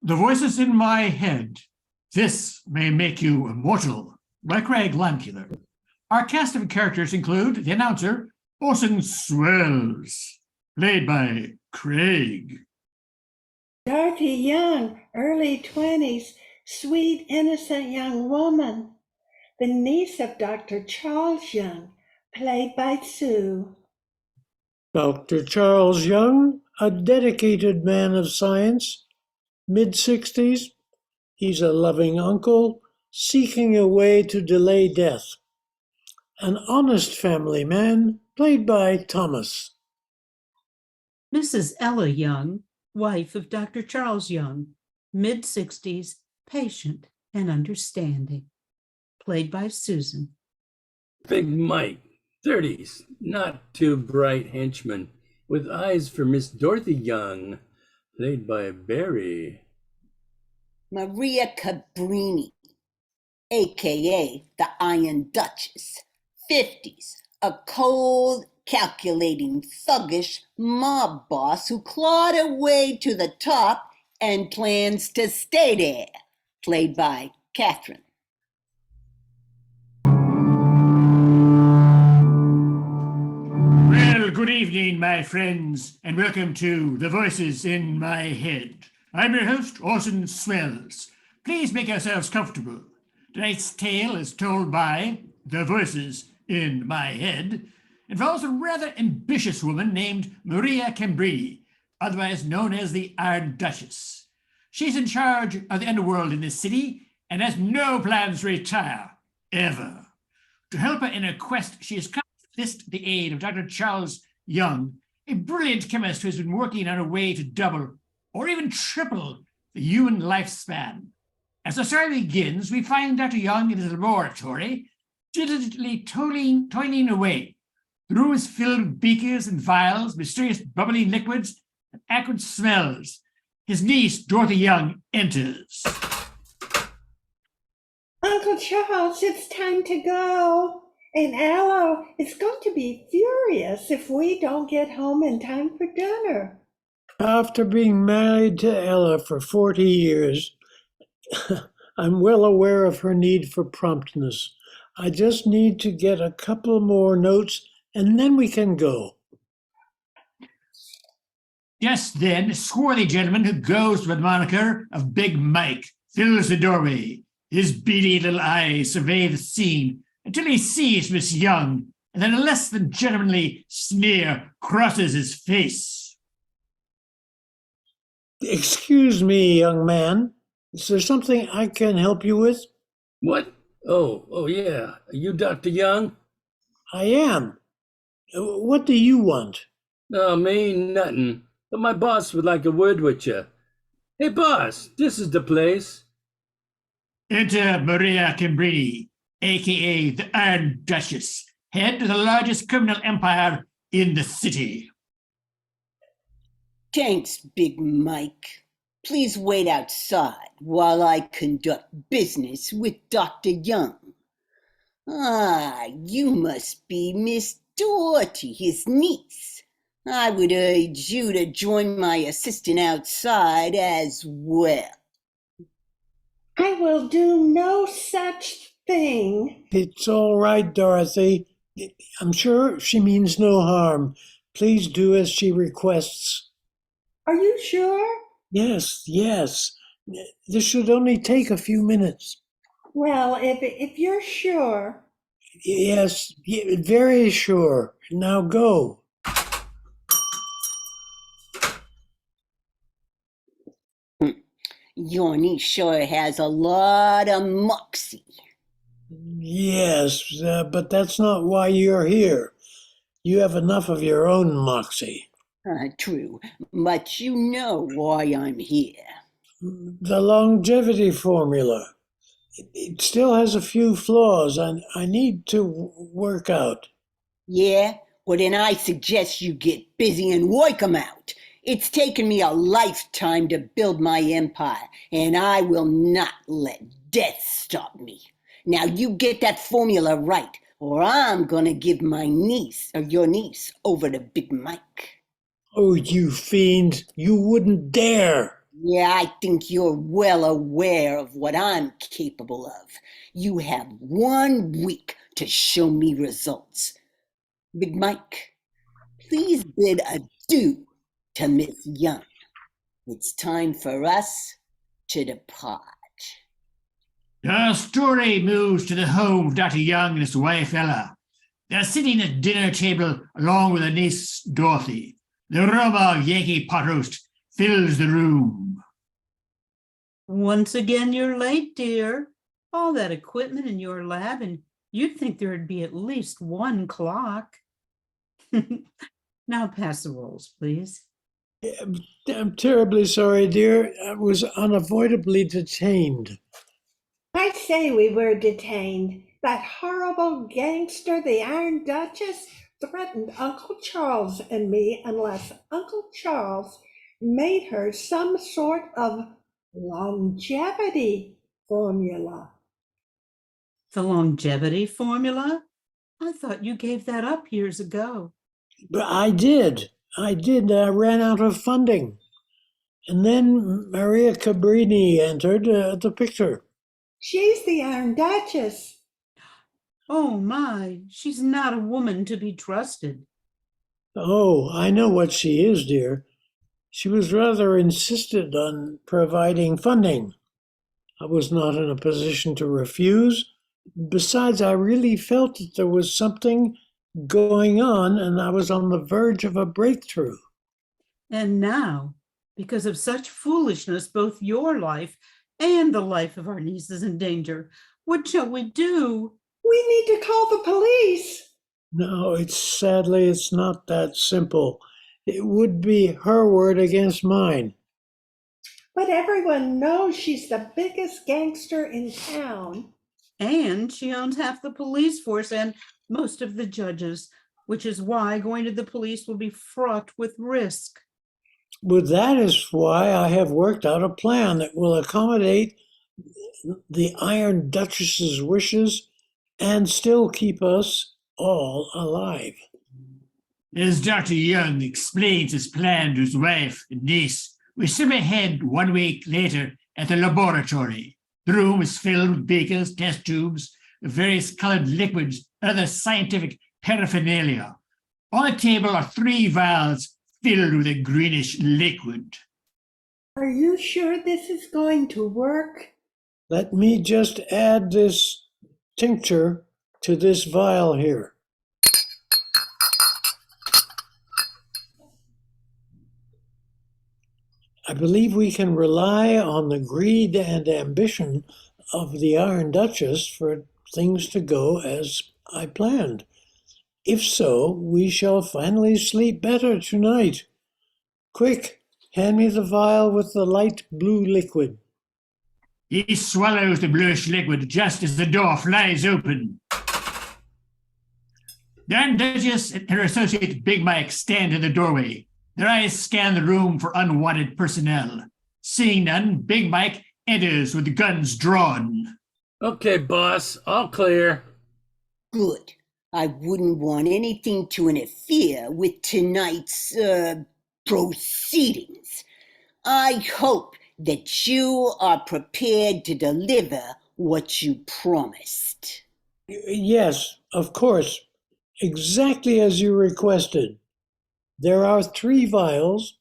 The voices in my head. This may make you immortal, by Craig LeimKuehler. Our cast of characters include the announcer, Orson Swells, played by Craig. Dorothy Young, early 20s, sweet, innocent young woman. The niece of Dr. Charles Young, played by Sue. Dr. Charles Young, a dedicated man of science, mid-60s. He's a loving uncle seeking a way to delay death. An honest family man, played by Thomas. Mrs. Ella Young, wife of Dr. Charles Young, mid-60s, patient and understanding, played by Susan. Big Mike, 30s, not too bright henchman, with eyes for Miss Dorothy Young, played by Barry. Maria Cabrini, aka the Iron Duchess, 50s, a cold, calculating, thuggish mob boss who clawed her way to the top and plans to stay there, played by Catherine. Well, good evening, my friends, and welcome to The Voices in My Head. I'm your host, Orson Swells. Please make yourselves comfortable. Tonight's tale is told by The Voices in My Head. Involves a rather ambitious woman named Maria Cabrini, otherwise known as the Iron Duchess. She's in charge of the underworld in this city and has no plans to retire, ever. To help her in her quest, she has come to enlist the aid of Dr. Charles Young, a brilliant chemist who has been working on a way to double or even triple the human lifespan. As the story begins, we find Dr. Young in his laboratory, diligently toiling away through his filled beakers and vials, mysterious bubbling liquids, and acrid smells. His niece, Dorothy Young, enters. Uncle Charles, it's time to go. And Ella is going to be furious if we don't get home in time for dinner. After being married to Ella for 40 years, I'm well aware of her need for promptness. I just need to get a couple more notes and then we can go. Just then, a swarthy gentleman who goes with the moniker of Big Mike fills the doorway. His beady little eyes survey the scene until he sees Miss Young, and then a less than gentlemanly sneer crosses his face. Excuse me, young man. Is there something I can help you with? What? Oh yeah. Are you Dr. Young? I am. What do you want? No, me, nothing. But my boss would like a word with you. Hey, boss, this is the place. Enter Maria Cabrini, a.k.a. the Iron Duchess, head of the largest criminal empire in the city. Thanks, Big Mike. Please wait outside while I conduct business with Dr. Young. Ah, you must be Miss Dorothy, his niece. I would urge you to join my assistant outside as well. I will do no such thing. It's all right, Dorothy. I'm sure she means no harm. Please do as she requests. Are you sure? Yes. This should only take a few minutes. Well, if you're sure. Yes, very sure. Now go. Your niece sure has a lot of moxie. Yes, but that's not why you're here. You have enough of your own moxie. True, but you know why I'm here. The longevity formula. It still has a few flaws and I need to work out. Yeah? Well, then I suggest you get busy and work 'em out. It's taken me a lifetime to build my empire, and I will not let death stop me. Now you get that formula right, or I'm gonna give my niece, or your niece, over to Big Mike. Oh, you fiend, you wouldn't dare. Yeah, I think you're well aware of what I'm capable of. You have 1 week to show me results. Big Mike, please bid adieu to Miss Young. It's time for us to depart. Our story moves to the home of Dr. Young and his wife Ella. They're sitting at dinner table along with their niece Dorothy. The aroma of Yankee pot roast fills the room. Once again, you're late, dear. All that equipment in your lab, and you'd think there'd be at least 1 clock. Now pass the rolls, please. I'm terribly sorry, dear. I was unavoidably detained. I say we were detained. That horrible gangster, the Iron Duchess, threatened Uncle Charles and me unless Uncle Charles made her some sort of longevity formula. The longevity formula? I thought you gave that up years ago. But I did. I ran out of funding. And then Maria Cabrini entered the picture. She's the Iron Duchess. Oh my, she's not a woman to be trusted. Oh, I know what she is, dear. She was rather insistent on providing funding. I was not in a position to refuse. Besides, I really felt that there was something going on and I was on the verge of a breakthrough. And now, because of such foolishness, both your life and the life of our niece is in danger. What shall we do? We need to call the police. No, sadly, it's not that simple. It would be her word against mine. But everyone knows she's the biggest gangster in town. And she owns half the police force and most of the judges, which is why going to the police will be fraught with risk. But that is why I have worked out a plan that will accommodate the Iron Duchess's wishes and still keep us all alive. As Dr. Young explains his plan to his wife and niece, we simply head 1 week later at the laboratory. The room is filled with beakers, test tubes, various colored liquids, and other scientific paraphernalia. On the table are 3 vials filled with a greenish liquid. Are you sure this is going to work? Let me just add this tincture to this vial here. I believe we can rely on the greed and ambition of the Iron Duchess for things to go as I planned. If so, we shall finally sleep better tonight. Quick, hand me the vial with the light blue liquid. He swallows the bluish liquid just as the door flies open. Then Duchess and her associate Big Mike stand in the doorway. Their eyes scan the room for unwanted personnel. Seeing none, Big Mike enters with the guns drawn. Okay, boss, all clear. Good. I wouldn't want anything to interfere with tonight's proceedings. I hope that you are prepared to deliver what you promised. Yes, of course, exactly as you requested. There are 3 vials.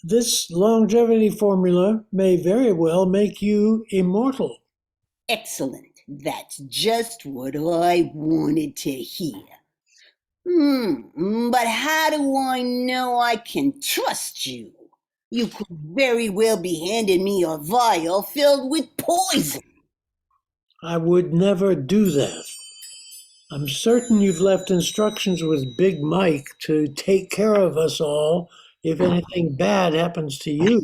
This longevity formula may very well make you immortal. Excellent. That's just what I wanted to hear. But how do I know I can trust you? You could very well be handing me a vial filled with poison. I would never do that. I'm certain you've left instructions with Big Mike to take care of us all if anything bad happens to you.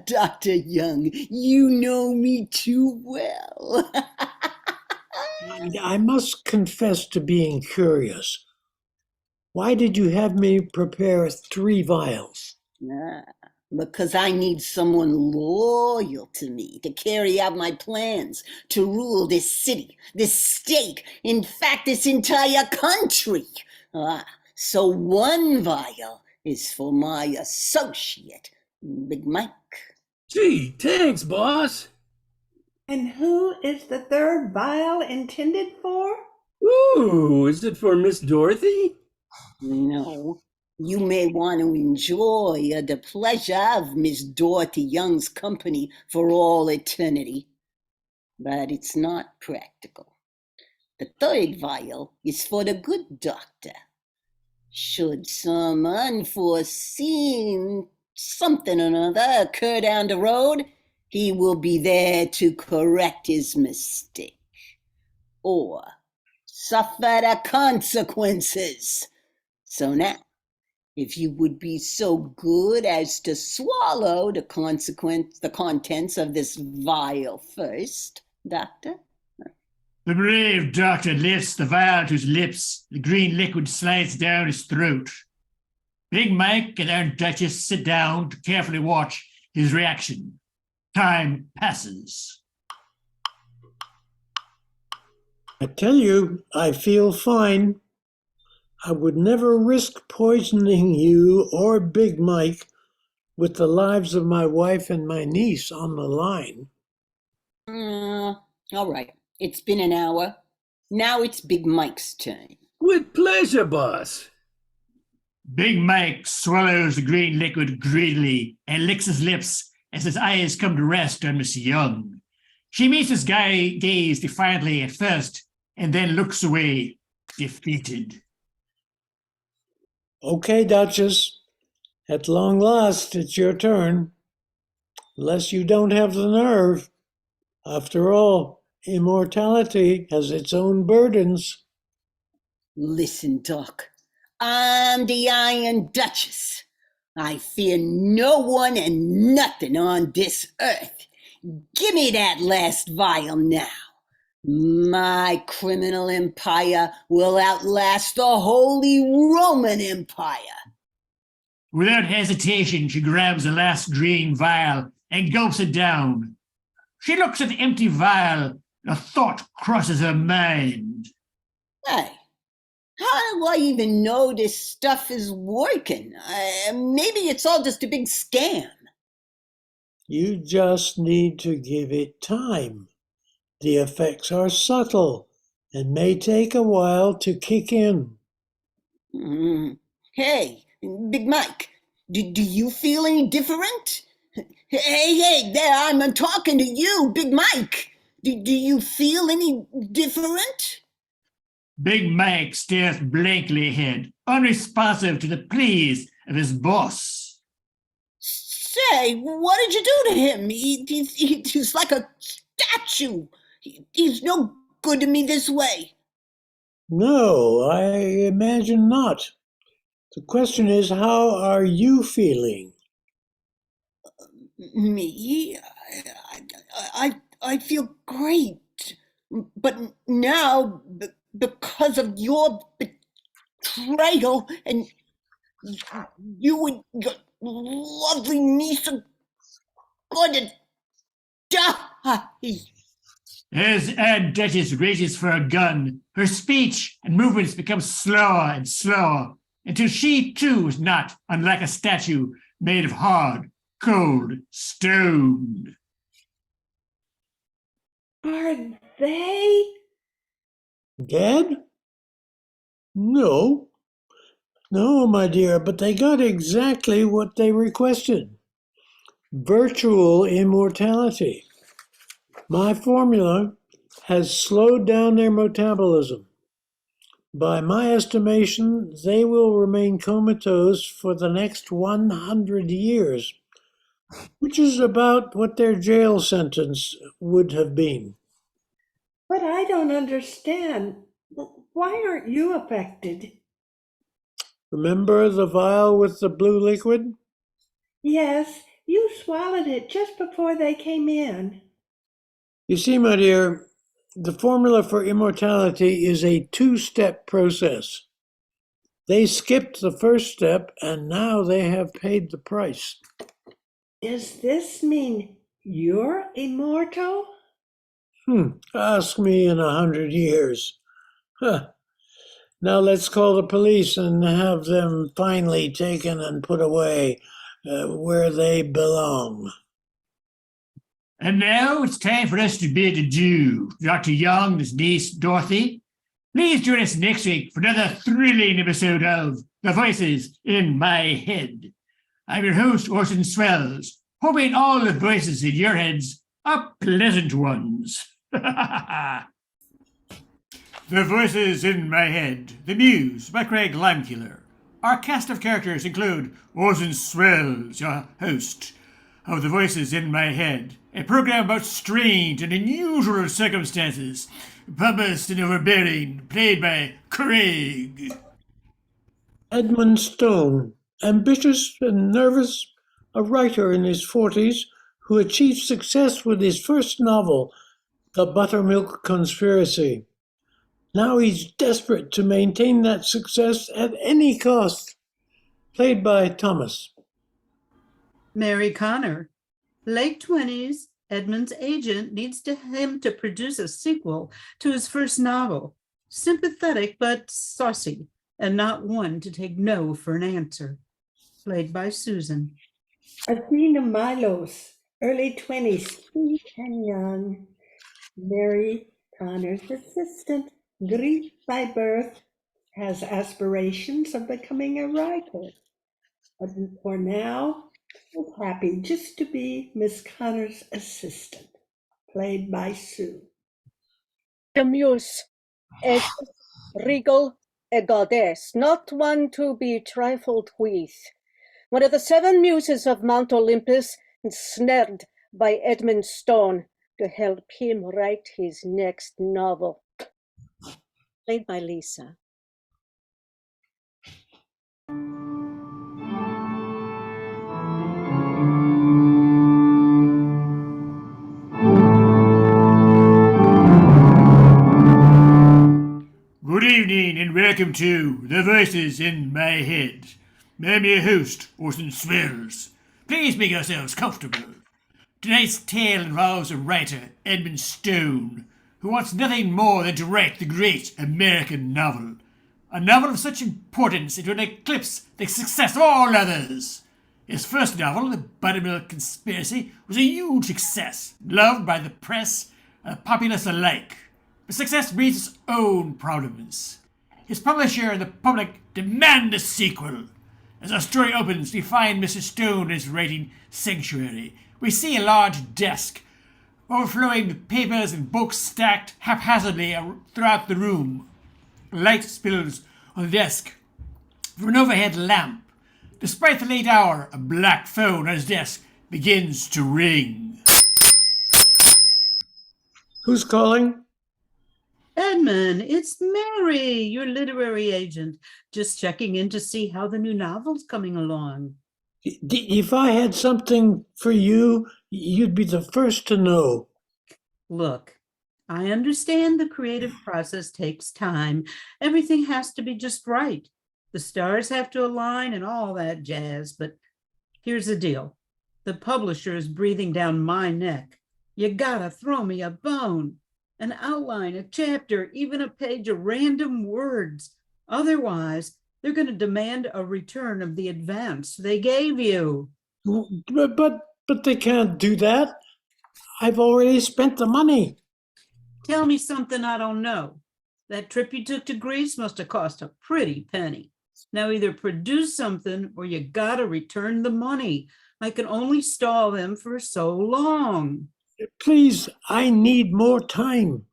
Dr. Young, you know me too well. I must confess to being curious. Why did you have me prepare 3 vials? Because I need someone loyal to me to carry out my plans, to rule this city, this state, in fact, this entire country. So one vial is for my associate, Big Mike. Gee, thanks, boss. And who is the third vial intended for? Ooh, is it for Miss Dorothy? No, you may want to enjoy the pleasure of Miss Dorothy Young's company for all eternity, but it's not practical. The third vial is for the good doctor. Should some unforeseen something or other occur down the road, he will be there to correct his mistake or suffer the consequences. So now, if you would be so good as to swallow the contents of this vial first, Doctor. The brave doctor lifts the vial to his lips. The green liquid slides down his throat. Big Mike and Aunt Duchess sit down to carefully watch his reaction. Time passes. I tell you, I feel fine. I would never risk poisoning you or Big Mike with the lives of my wife and my niece on the line. All right. It's been an hour. Now it's Big Mike's turn. With pleasure, boss. Big Mike swallows the green liquid greedily and licks his lips as his eyes come to rest on Miss Young. She meets his gaze defiantly at first and then looks away, defeated. Okay, Duchess. At long last, it's your turn. Unless you don't have the nerve. After all, immortality has its own burdens. Listen, Doc. I'm the Iron Duchess. I fear no one and nothing on this earth. Give me that last vial now. My criminal empire will outlast the Holy Roman Empire. Without hesitation, she grabs the last green vial and gulps it down. She looks at the empty vial. A thought crosses her mind. Hey, how do I even know this stuff is working? Maybe it's all just a big scam. You just need to give it time. The effects are subtle and may take a while to kick in. Hey, Big Mike, do you feel any different? Hey, there, I'm talking to you, Big Mike. Do you feel any different? Big Mike stares blankly ahead, unresponsive to the pleas of his boss. Say, what did you do to him? He's like a statue. He's no good to me this way. No, I imagine not. The question is, how are you feeling? Me? I feel great. But now, because of your betrayal and you and your lovely niece are going to die. As Aunt Duchess reaches for a gun, her speech and movements become slower and slower until she too is not unlike a statue made of hard, cold stone. Are they? Dead? No. No, my dear, but they got exactly what they requested. Virtual immortality. My formula has slowed down their metabolism. By my estimation, they will remain comatose for the next 100 years, which is about what their jail sentence would have been. But I don't understand. Why aren't you affected? Remember the vial with the blue liquid? Yes, you swallowed it just before they came in. You see, my dear, the formula for immortality is a two-step process. They skipped the first step, and now they have paid the price. Does this mean you're immortal? Ask me in 100 years. Huh. Now let's call the police and have them finally taken and put away where they belong. And now it's time for us to bid adieu. Dr. Young and his niece, Dorothy. Please join us next week for another thrilling episode of The Voices in My Head. I'm your host, Orson Swells, hoping all the voices in your heads are pleasant ones. The Voices in My Head, The Muse by Craig LeimKuehler. Our cast of characters include Orson Swells, your host of The Voices in My Head, a program about strange and unusual circumstances, pompous and overbearing, played by Craig. Edmund Stone, ambitious and nervous, a writer in his 40s who achieved success with his first novel, The Buttermilk Conspiracy. Now he's desperate to maintain that success at any cost. Played by Thomas. Mary Connor, late 20s, Edmund's agent needs him to produce a sequel to his first novel. Sympathetic but saucy, and not one to take no for an answer. Played by Susan. Athena Milos, early 20s, sweet and young. Mary Connor's assistant, Greek by birth, has aspirations of becoming a writer. But for now, is happy just to be Miss Connor's assistant, played by Sue. The Muse, a regal, a goddess, not one to be trifled with. One of the 7 muses of Mount Olympus, ensnared by Edmund Stone to help him write his next novel. Played by Lisa. Good evening and welcome to The Voices in My Head. I'm your host, Orson Swells. Please make yourselves comfortable. Tonight's tale involves a writer, Edmund Stone, who wants nothing more than to write the great American novel. A novel of such importance it would eclipse the success of all others. His first novel, The Buttermilk Conspiracy, was a huge success, loved by the press and the populace alike. But success breeds its own problems. His publisher and the public demand a sequel. As our story opens, we find Mr. Stone is writing Sanctuary. We see a large desk, overflowing with papers and books stacked haphazardly throughout the room. Light spills on the desk from an overhead lamp. Despite the late hour, a black phone on his desk begins to ring. Who's calling? Edmund, it's Mary, your literary agent. Just checking in to see how the new novel's coming along. If I had something for you, you'd be the first to know. Look, I understand the creative process takes time. Everything has to be just right. The stars have to align and all that jazz. But here's the deal. The publisher is breathing down my neck. You gotta throw me a bone. An outline, a chapter, even a page of random words. Otherwise, they're going to demand a return of the advance they gave you. But they can't do that. I've already spent the money. Tell me something I don't know. That trip you took to Greece must have cost a pretty penny. Now either produce something or you got to return the money. I can only stall them for so long. Please, I need more time.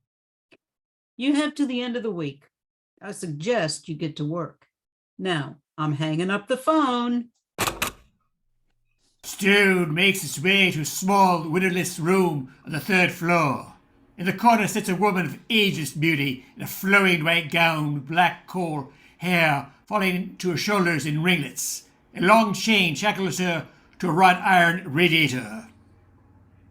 You have to the end of the week. I suggest you get to work. Now, I'm hanging up the phone. Stone makes his way to a small, windowless room on the 3rd floor. In the corner sits a woman of ageless beauty in a flowing white gown with black coal hair falling to her shoulders in ringlets. A long chain shackles her to a wrought iron radiator.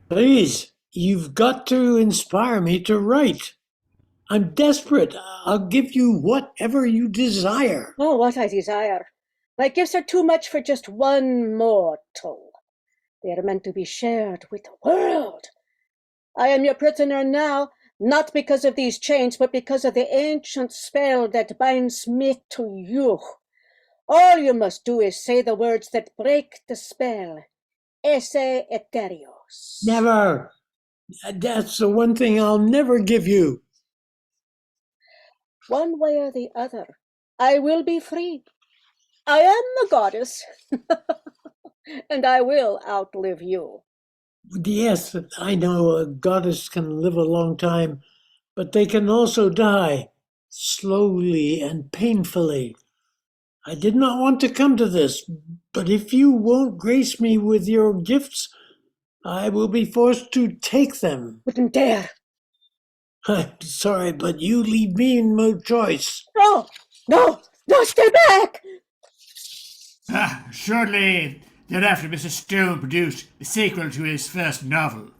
Please, you've got to inspire me to write. I'm desperate. I'll give you whatever you desire. Oh, what I desire. My gifts are too much for just one mortal. They are meant to be shared with the world. I am your prisoner now, Not because of these chains, but because of the ancient spell that binds me to you. All you must do is say the words that break the spell. Esse Eterios. Never. That's the one thing I'll never give you. One way or the other, I will be free. I am the goddess, and I will outlive you. Yes, I know a goddess can live a long time, but they can also die, slowly and painfully. I did not want to come to this, but if you won't grace me with your gifts, I will be forced to take them. Wouldn't dare. I'm sorry, but you leave me no choice. No, no, no, stay back! Shortly thereafter, Mr. Stone produced the sequel to his first novel.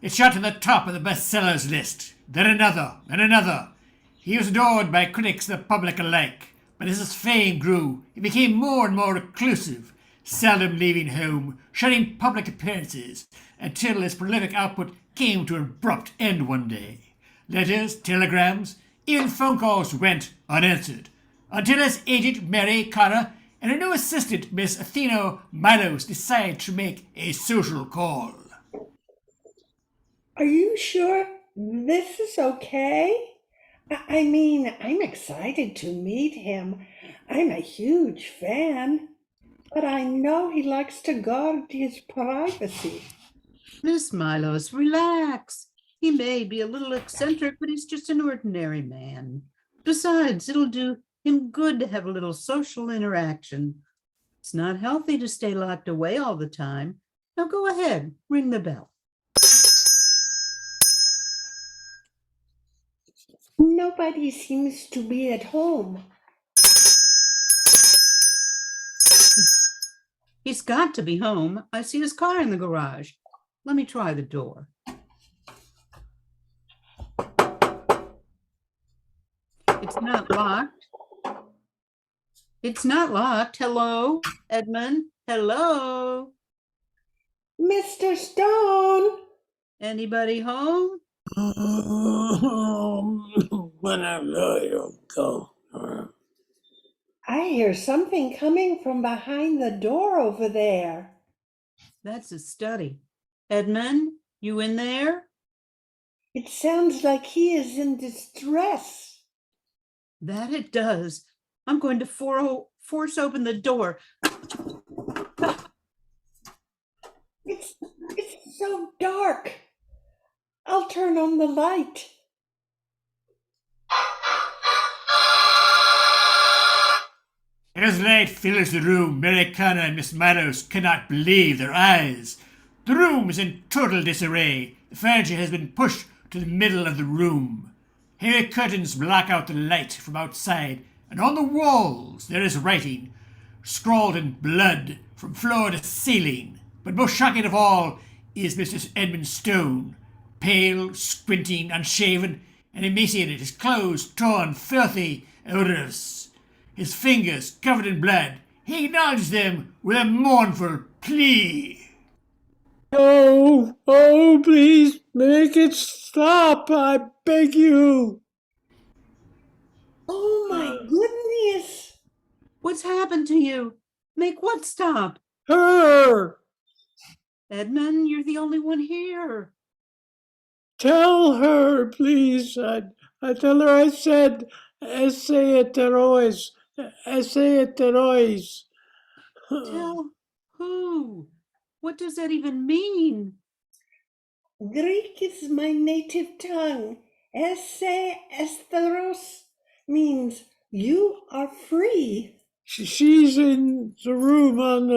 It shot to the top of the bestsellers list, then another, and another. He was adored by critics and the public alike, but as his fame grew, he became more and more reclusive, seldom leaving home, shunning public appearances, until his prolific output came to an abrupt end one day. Letters, telegrams, even phone calls went unanswered, until his agent MiraCosta and her new assistant, Miss Athena Milos, decided to make a social call. Are you sure this is okay? I mean, I'm excited to meet him. I'm a huge fan, but I know he likes to guard his privacy. Miss Milos, relax. He may be a little eccentric, but he's just an ordinary man. Besides, it'll do him good to have a little social interaction. It's not healthy to stay locked away all the time. Now go ahead, ring the bell. Nobody seems to be at home. He's got to be home. I see his car in the garage. Let me try the door. It's not locked. It's not locked. Hello, Edmund. Hello. Mr. Stone! Anybody home? Whenever you go. I hear something coming from behind the door over there. That's his study. Edmund, you in there? It sounds like he is in distress. That it does. I'm going to force open the door. It's so dark. I'll turn on the light. As light fills the room, MiraCosta and Miss Milos cannot believe their eyes. The room is in total disarray. The furniture has been pushed to the middle of the room. Heavy curtains block out the light from outside, and on the walls there is writing, scrawled in blood from floor to ceiling. But most shocking of all is Mr. Edmund Stone, pale, squinting, unshaven, and emaciated, his clothes torn, filthy, odorous. His fingers covered in blood. He acknowledged them with a mournful plea. Oh, please make it stop. I beg you. Oh my goodness! What's happened to you? Make what stop? Her. Edmund, you're the only one here. Tell her, please. I tell her I said, esse heterois. Esse heterois. Tell who? What does that even mean? Greek is my native tongue. Esse esteros means you are free. She's in the room on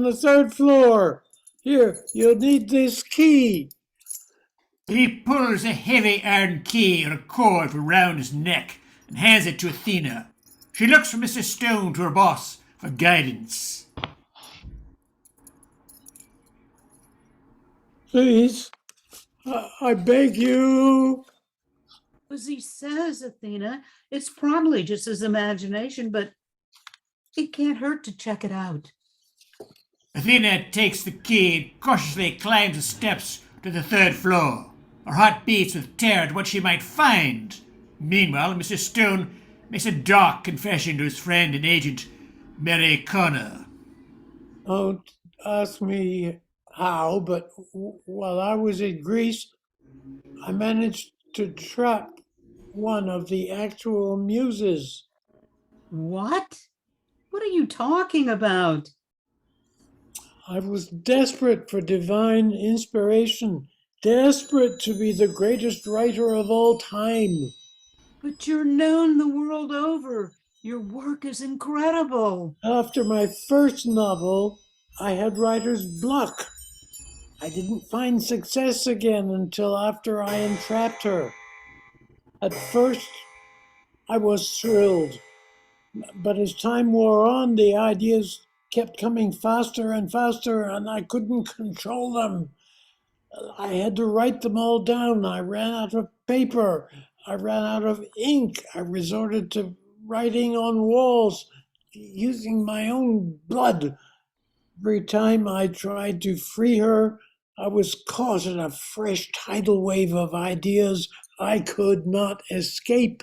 the third floor. Here, you'll need this key. He pulls a heavy iron key on a cord around his neck and hands it to Athena. She looks from Mr. Stone to her boss for guidance. Please, I beg you. As he says, Athena, it's probably just his imagination, but it can't hurt to check it out. Athena takes the key and cautiously climbs the steps to the third floor. Her heart beats with terror at what she might find. Meanwhile, Mr. Stone makes a dark confession to his friend and agent, MiraCosta. Don't ask me how, but while I was in Greece, I managed to trap one of the actual muses. What? What are you talking about? I was desperate for divine inspiration, desperate to be the greatest writer of all time. But you're known the world over. Your work is incredible. After my first novel, I had writer's block. I didn't find success again until after I entrapped her. At first, I was thrilled, but as time wore on, the ideas kept coming faster and faster, and I couldn't control them. I had to write them all down. I ran out of paper. I ran out of ink. I resorted to writing on walls using my own blood. Every time I tried to free her, I was caught in a fresh tidal wave of ideas I could not escape.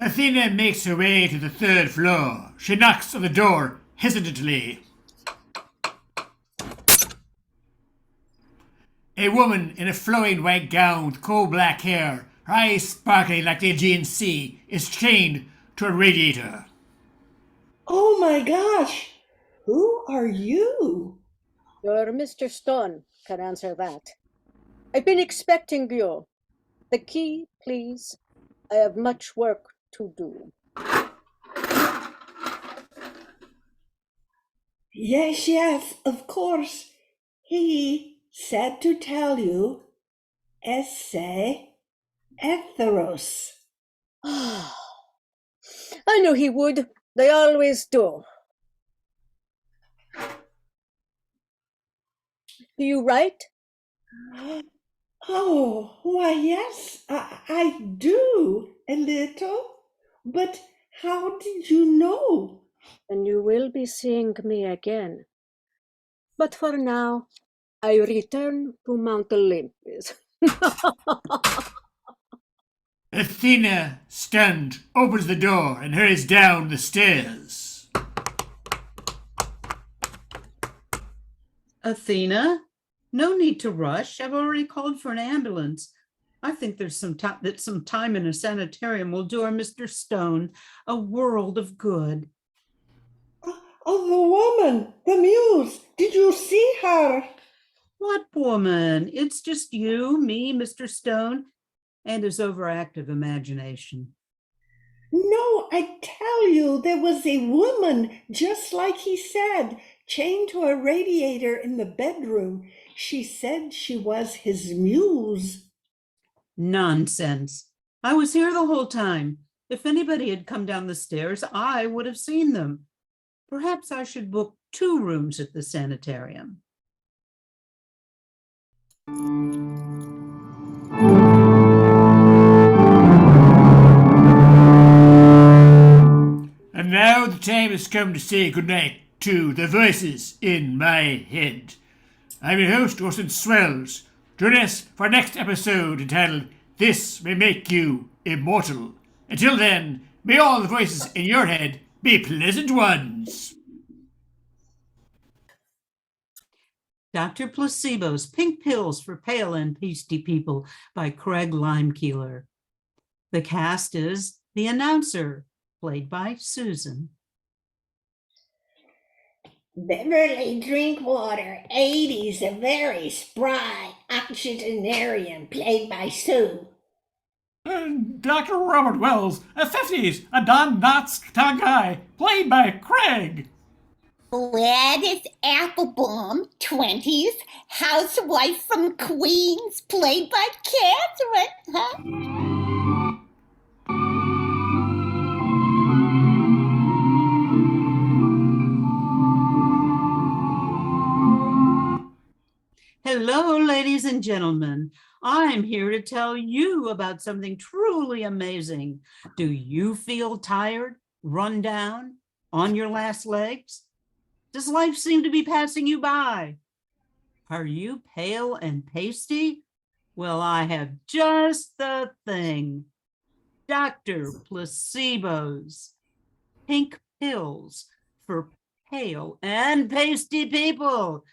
Athena makes her way to the third floor. She knocks on the door hesitantly. A woman in a flowing white gown with coal-black hair, her eyes sparkling like the Aegean Sea, is chained to a radiator. Oh my gosh! Who are you? Your Mr. Stone can answer that. I've been expecting you. The key, please. I have much work to do. Yes, of course. He said to tell you, esse etheros. I knew he would. They always do. Do you write? Oh, why, yes, I do a little. But how did you know? And you will be seeing me again. But for now, I return to Mount Olympus. Athena, stunned, opens the door and hurries down the stairs. Athena, no need to rush. I've already called for an ambulance. I think there's some time in a sanitarium will do our Mr. Stone a world of good. Oh, the woman, the muse. Did you see her? What woman? It's just you, me, Mr. Stone, and his overactive imagination. No, I tell you, there was a woman, just like he said, chained to a radiator in the bedroom. She said she was his muse. Nonsense. I was here the whole time. If anybody had come down the stairs, I would have seen them. Perhaps I should book 2 rooms at the sanitarium. And now the time has come to say goodnight to the voices in my head. I'm your host, Orson Swells. Join us for our next episode entitled This May Make You Immortal. Until then, may all the voices in your head be pleasant ones. Dr. Placebo's Pink Pills for Pale and Pasty People by Craig LeimKuehler. The cast is the announcer, played by Susan. Beverly Drinkwater, 80s, a very spry octogenarian, played by Sue. Dr. Robert Wells, a 50s, a Don Knotts guy, played by Craig. Gladys Applebaum, 20s, housewife from Queens, played by Catherine, huh? Hello, ladies and gentlemen. I'm here to tell you about something truly amazing. Do you feel tired, run down, on your last legs? Does life seem to be passing you by? Are you pale and pasty? Well, I have just the thing. Dr. Placebo's pink pills for pale and pasty people.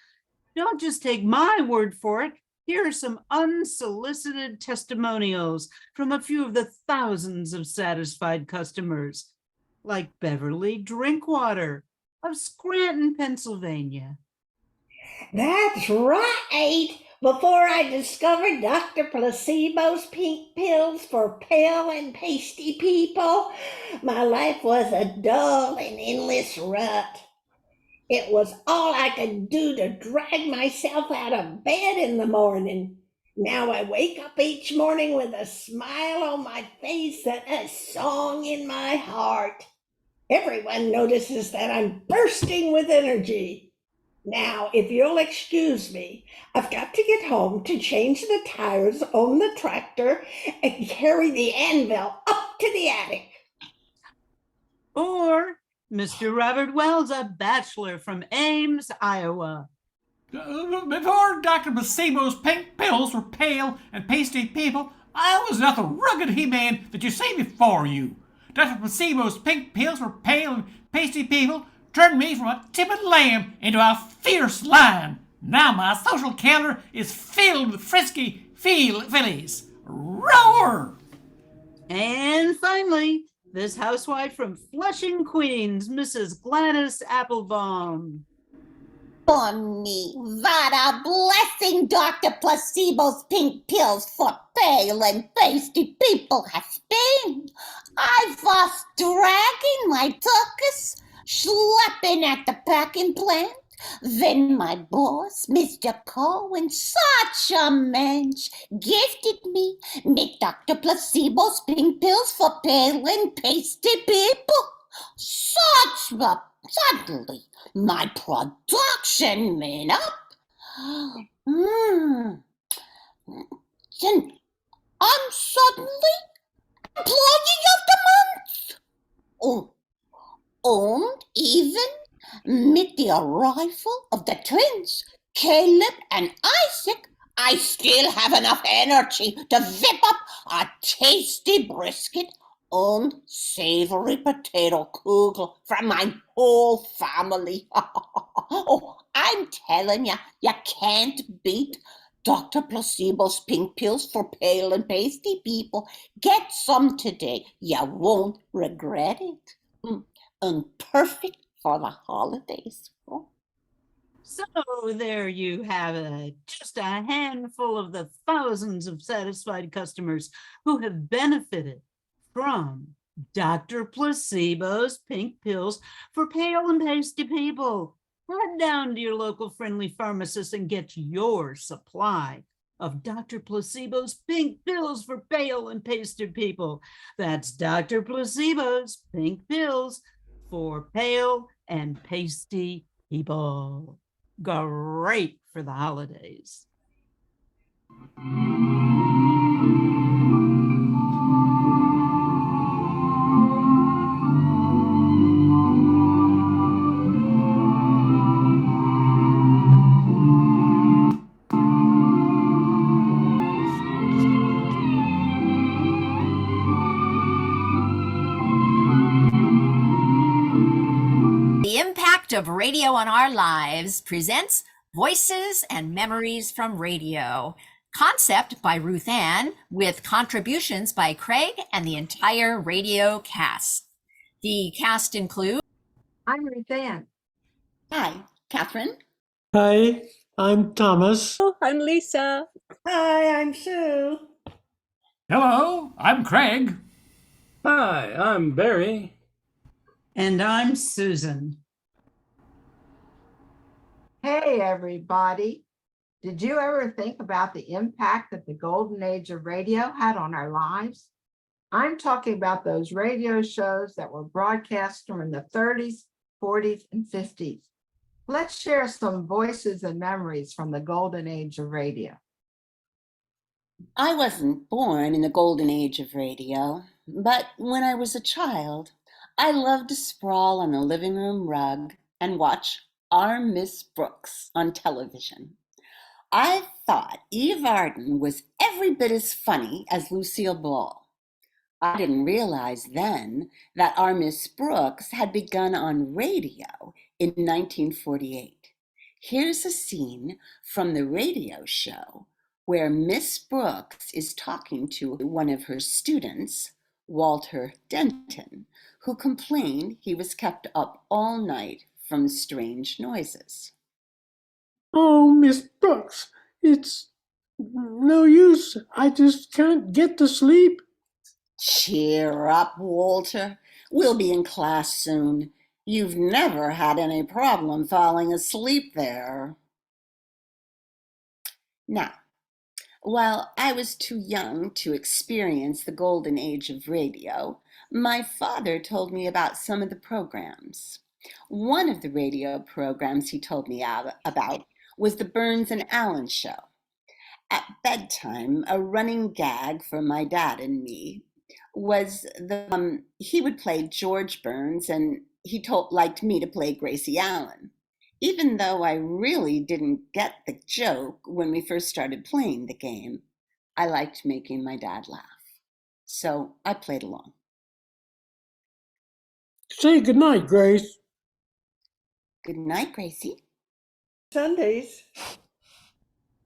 Don't just take my word for it. Here are some unsolicited testimonials from a few of the thousands of satisfied customers, like Beverly Drinkwater of Scranton, Pennsylvania. That's right. Before I discovered Dr. Placebo's pink pills for pale and pasty people, my life was a dull and endless rut. It was all I could do to drag myself out of bed in the morning. Now I wake up each morning with a smile on my face and a song in my heart. Everyone notices that I'm bursting with energy. Now, if you'll excuse me, I've got to get home to change the tires on the tractor and carry the anvil up to the attic. Or Mr. Robert Wells, a bachelor from Ames, Iowa. Before Dr. Placebo's pink pills for pale and pasty people, I was not the rugged He-Man that you say before you. Dr. Placebo's pink pills for pale and pasty people turned me from a timid lamb into a fierce lion. Now my social calendar is filled with frisky fillies. Roar! And finally, this housewife from Flushing, Queens, Mrs. Gladys Applebaum. For me, what a blessing Dr. Placebo's pink pills for pale and pasty people has been. I was dragging my tuckus, schlepping at the packing plant. Then my boss, Mr. Cohen, such a mensch, gifted me Dr. Placebo's pink pills for pale and pasty people. Suddenly, my production went up. Then I'm suddenly employee of the month. And even with the arrival of the twins, Caleb and Isaac, I still have enough energy to whip up a tasty brisket and savory potato kugel from my whole family. Oh, I'm telling you, you can't beat Dr. Placebo's pink pills for pale and pasty people. Get some today. You won't regret it. And perfect for the holidays. Oh. So there you have it, just a handful of the thousands of satisfied customers who have benefited from Dr. Placebo's pink pills for pale and pasty people. Head down to your local friendly pharmacist and get your supply of Dr. Placebo's pink pills for pale and pasty people. That's Dr. Placebo's pink pills for pale and pasty people. Great for the holidays. The Impact of Radio on Our Lives presents Voices and Memories from Radio. Concept by Ruth Ann with contributions by Craig and the entire radio cast. The cast includes... I'm Ruth Ann. Hi, Catherine. Hi, I'm Thomas. Oh, I'm Lisa. Hi, I'm Sue. Hello, I'm Craig. Hi, I'm Barry. And I'm Susan. Hey, everybody. Did you ever think about the impact that the golden age of radio had on our lives? I'm talking about those radio shows that were broadcast during the 30s, 40s, and 50s. Let's share some voices and memories from the golden age of radio. I wasn't born in the golden age of radio, but when I was a child, I loved to sprawl on the living room rug and watch Our Miss Brooks on television. I thought Eve Arden was every bit as funny as Lucille Ball. I didn't realize then that our Miss Brooks had begun on radio in 1948. Here's a scene from the radio show where Miss Brooks is talking to one of her students, Walter Denton, who complained he was kept up all night from strange noises. Oh, Miss Brooks, it's no use. I just can't get to sleep. Cheer up, Walter. We'll be in class soon. You've never had any problem falling asleep there. Now, while I was too young to experience the golden age of radio, my father told me about some of the programs. One of the radio programs he told me about was the Burns and Allen Show. At bedtime, a running gag for my dad and me was he would play George Burns and he liked me to play Gracie Allen. Even though I really didn't get the joke when we first started playing the game, I liked making my dad laugh. So I played along. Say goodnight, Grace. Good night, Gracie. Sundays,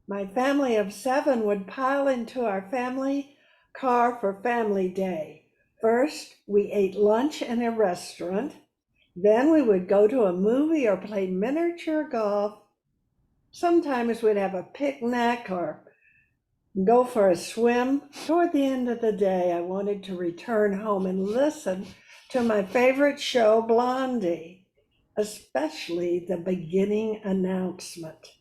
my family of 7 would pile into our family car for Family Day. First, we ate lunch in a restaurant. Then we would go to a movie or play miniature golf. Sometimes we'd have a picnic or go for a swim. Toward the end of the day, I wanted to return home and listen to my favorite show, Blondie, especially the beginning announcement.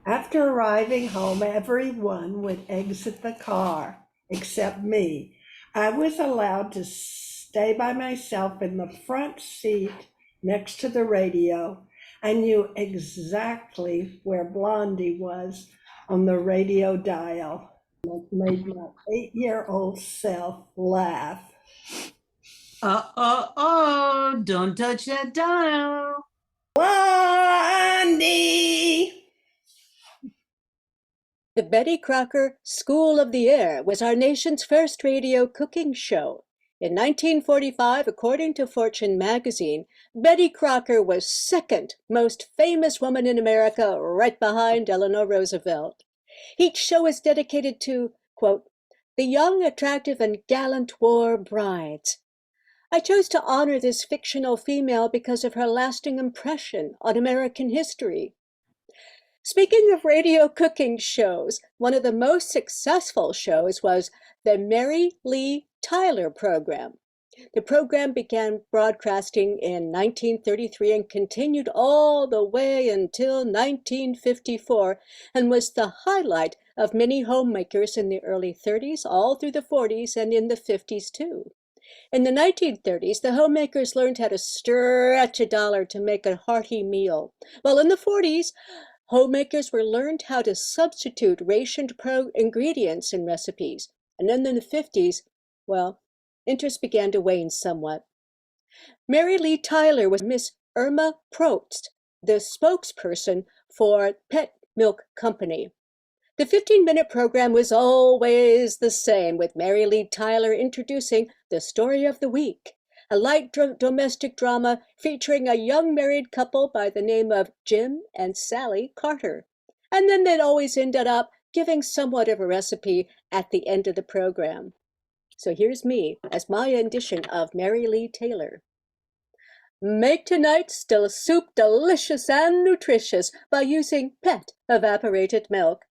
After arriving home, everyone would exit the car except me. I was allowed to stay by myself in the front seat next to the radio. I knew exactly where Blondie was on the radio dial. It made my 8-year-old self laugh. Don't touch that dial. Blondie! The Betty Crocker School of the Air was our nation's first radio cooking show. In 1945, according to Fortune magazine, Betty Crocker was second most famous woman in America, right behind Eleanor Roosevelt. Each show is dedicated to, quote, the young, attractive, and gallant war brides. I chose to honor this fictional female because of her lasting impression on American history. Speaking of radio cooking shows, one of the most successful shows was the Mary Lee Tyler program. The program began broadcasting in 1933 and continued all the way until 1954 and was the highlight of many homemakers in the early 30s, all through the 40s, and in the 50s too. In the 1930s, the homemakers learned how to stretch a dollar to make a hearty meal, while in the 40s, homemakers learned how to substitute rationed ingredients in recipes. And then in the 50s, well, interest began to wane somewhat. Mary Lee Tyler was Miss Irma Probst, the spokesperson for Pet Milk Company. The 15-minute program was always the same, with Mary Lee Tyler introducing the story of the week, a light domestic drama featuring a young married couple by the name of Jim and Sally Carter. And then they'd always ended up giving somewhat of a recipe at the end of the program. So here's me as my rendition of Mary Lee Taylor. Make tonight's still soup delicious and nutritious by using Pet evaporated milk.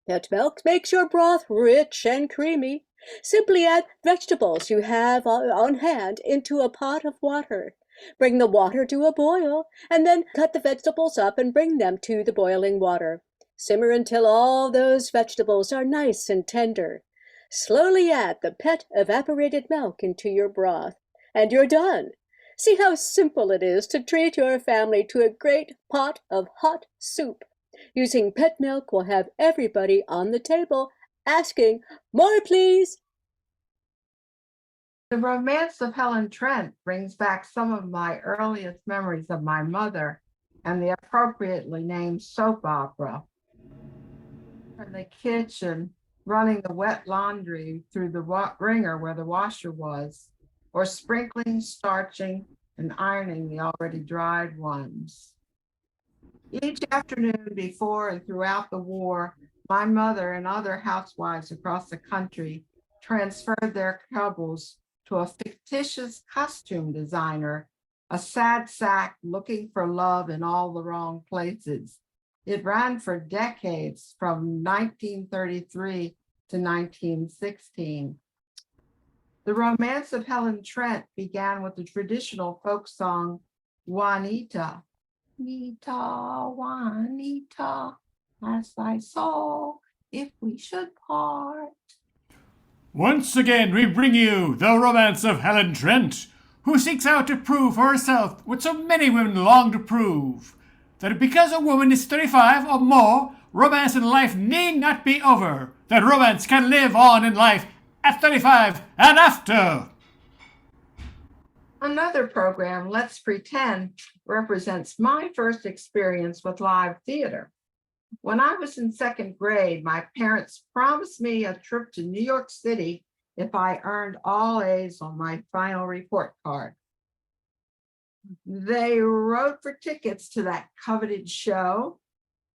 Pet milk makes your broth rich and creamy. Simply add vegetables you have on hand into a pot of water. Bring the water to a boil, and then cut the vegetables up and bring them to the boiling water. Simmer until all those vegetables are nice and tender. Slowly add the Pet evaporated milk into your broth, and you're done. See how simple it is to treat your family to a great pot of hot soup. Using Pet milk will have everybody on the table asking, "More, please." The Romance of Helen Trent brings back some of my earliest memories of my mother and the appropriately named soap opera. in the kitchen, running the wet laundry through the wringer where the washer was, or sprinkling, starching, and ironing the already dried ones. Each afternoon before and throughout the war, my mother and other housewives across the country transferred their troubles to a fictitious costume designer, a sad sack looking for love in all the wrong places. It ran for decades from 1933 to 1916. The romance of Helen Trent began with the traditional folk song, Juanita. Juanita, Juanita, as I saw, if we should part. Once again, we bring you the romance of Helen Trent, who seeks out to prove for herself what so many women long to prove, that because a woman is 35 or more, romance in life need not be over, that romance can live on in life at 35 and after. Another program, Let's Pretend, represents my first experience with live theater. When I was in second grade, my parents promised me a trip to New York City if I earned all A's on my final report card. They wrote for tickets to that coveted show,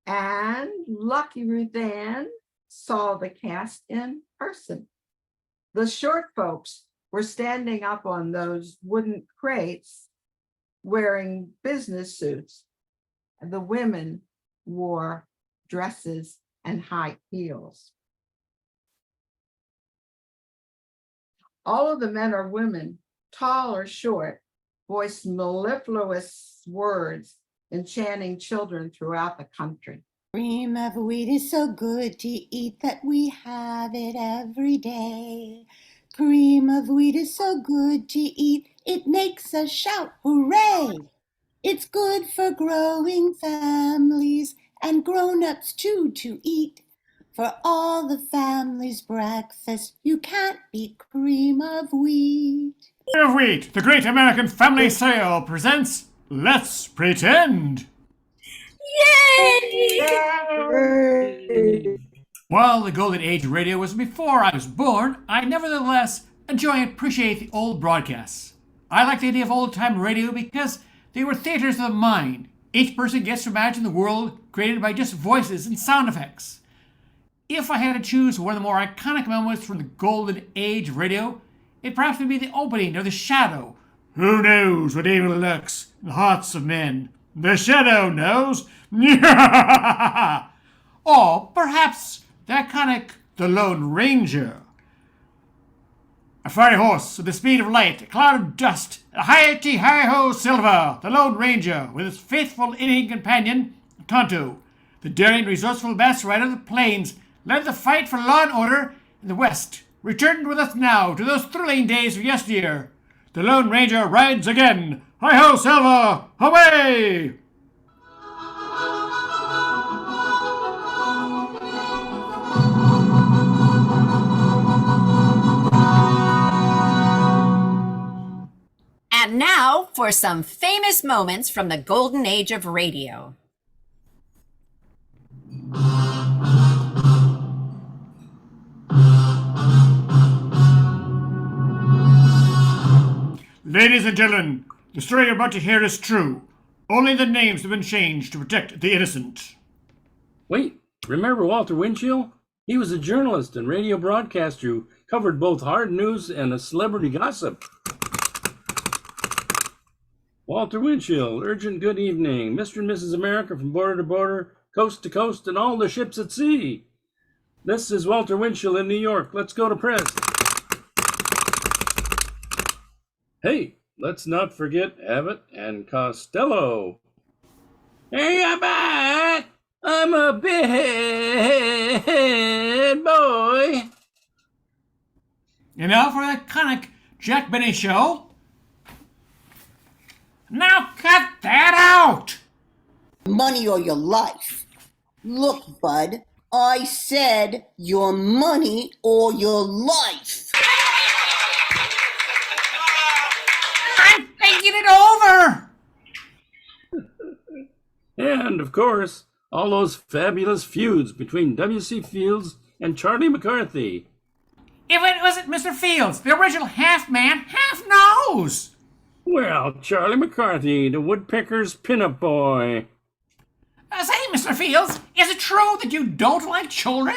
and lucky Ruth Ann saw the cast in person. The short folks were standing up on those wooden crates wearing business suits. The women wore dresses and high heels. All of the men or women, tall or short, voiced mellifluous words, enchanting children throughout the country. Cream of wheat is so good to eat that we have it every day. Cream of wheat is so good to eat, it makes us shout hooray. It's good for growing families and grown-ups too to eat. For all the family's breakfast, you can't beat cream of wheat. Cream of Wheat, the Great American Family Sale presents Let's Pretend. Yay! While the golden age of radio was before I was born, I nevertheless enjoy and appreciate the old broadcasts. I like the idea of old-time radio because they were theaters of the mind. Each person gets to imagine the world created by just voices and sound effects. If I had to choose one of the more iconic moments from the golden age of radio, it perhaps would be the opening of The Shadow. Who knows what evil lurks in the hearts of men? The Shadow knows. Or perhaps the iconic The Lone Ranger. A fiery horse with the speed of light, a cloud of dust, a hi-ti hi-ho silver, the Lone Ranger, with his faithful Indian companion, Tonto, the daring, resourceful best rider of the plains, led the fight for law and order in the West, returned with us now to those thrilling days of yesteryear. The Lone Ranger rides again. Hi-ho, Silver! Away! And now for some famous moments from the golden age of radio. Ladies and gentlemen, the story you're about to hear is true. Only the names have been changed to protect the innocent. Wait, remember Walter Winchell? He was a journalist and radio broadcaster who covered both hard news and celebrity gossip. Walter Winchell, urgent good evening. Mr. and Mrs. America from border to border, coast to coast, and all the ships at sea. This is Walter Winchell in New York. Let's go to press. Hey, let's not forget Abbott and Costello. Hey, Abbott! I'm a bad boy. And now for the iconic Jack Benny Show. Now cut that out! Money or your life. Look, bud, I said your money or your life. I'm thinking it over! And, of course, All those fabulous feuds between W.C. Fields and Charlie McCarthy. If it wasn't Mr. Fields, the original half-man, half-nose. Well, Charlie McCarthy, the woodpecker's pinup boy. Say, Mr. Fields, is it true that you don't like children?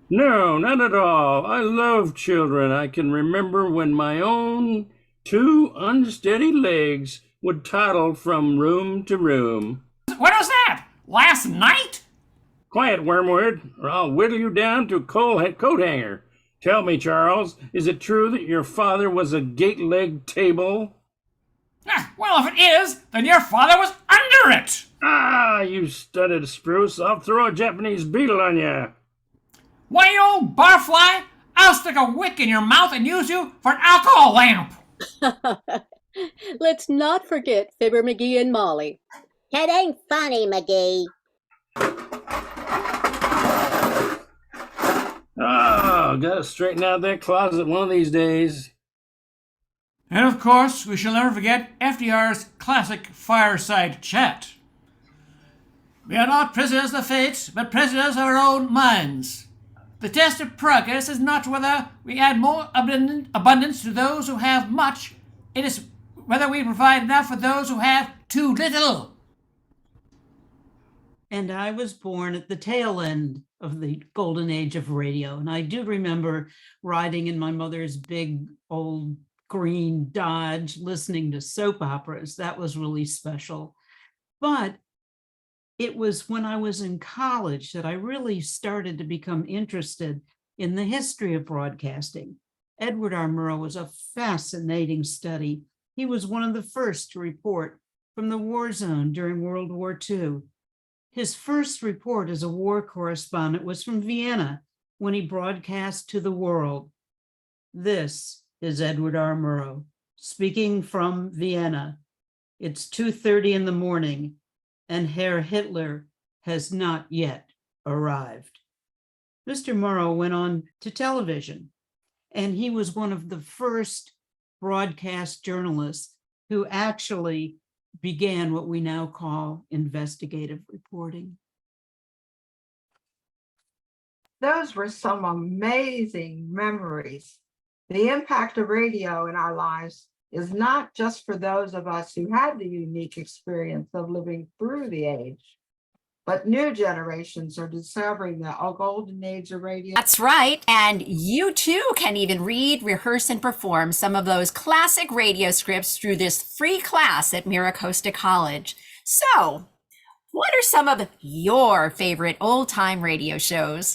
No, not at all. I love children. I can remember when my own 2 unsteady legs would toddle from room to room. When was that? Last night? Quiet, Wormwood, or I'll whittle you down to a coat hanger. Tell me, Charles, is it true that your father was a gate-legged table? Well, if it is, then your father was under it. Ah, you studded spruce. I'll throw a Japanese beetle on you. Why, you old barfly, I'll stick a wick in your mouth and use you for an alcohol lamp. Let's not forget Fibber McGee and Molly. It ain't funny, McGee. Oh, gotta straighten out that closet one of these days. And of course, we shall never forget FDR's classic fireside chat. We are not prisoners of the fates, but prisoners of our own minds. The test of progress is not whether we add more abundance to those who have much. It is whether we provide enough for those who have too little. And I was born at the tail end of the golden age of radio. And I do remember riding in my mother's big old green Dodge, listening to soap operas. That was really special. But it was when I was in college that I really started to become interested in the history of broadcasting. Edward R. Murrow was a fascinating study. He was one of the first to report from the war zone during World War II. His first report as a war correspondent was from Vienna when he broadcast to the world. This is Edward R. Murrow speaking from Vienna. It's 2:30 in the morning and Herr Hitler has not yet arrived. Mr. Murrow went on to television, and he was one of the first broadcast journalists who actually began what we now call investigative reporting. Those were some amazing memories. The impact of radio in our lives is not just for those of us who had the unique experience of living through the age, but new generations are discovering the golden age of radio. That's right. And you too can even read, rehearse, and perform some of those classic radio scripts through this free class at MiraCosta College. So, what are some of your favorite old-time radio shows?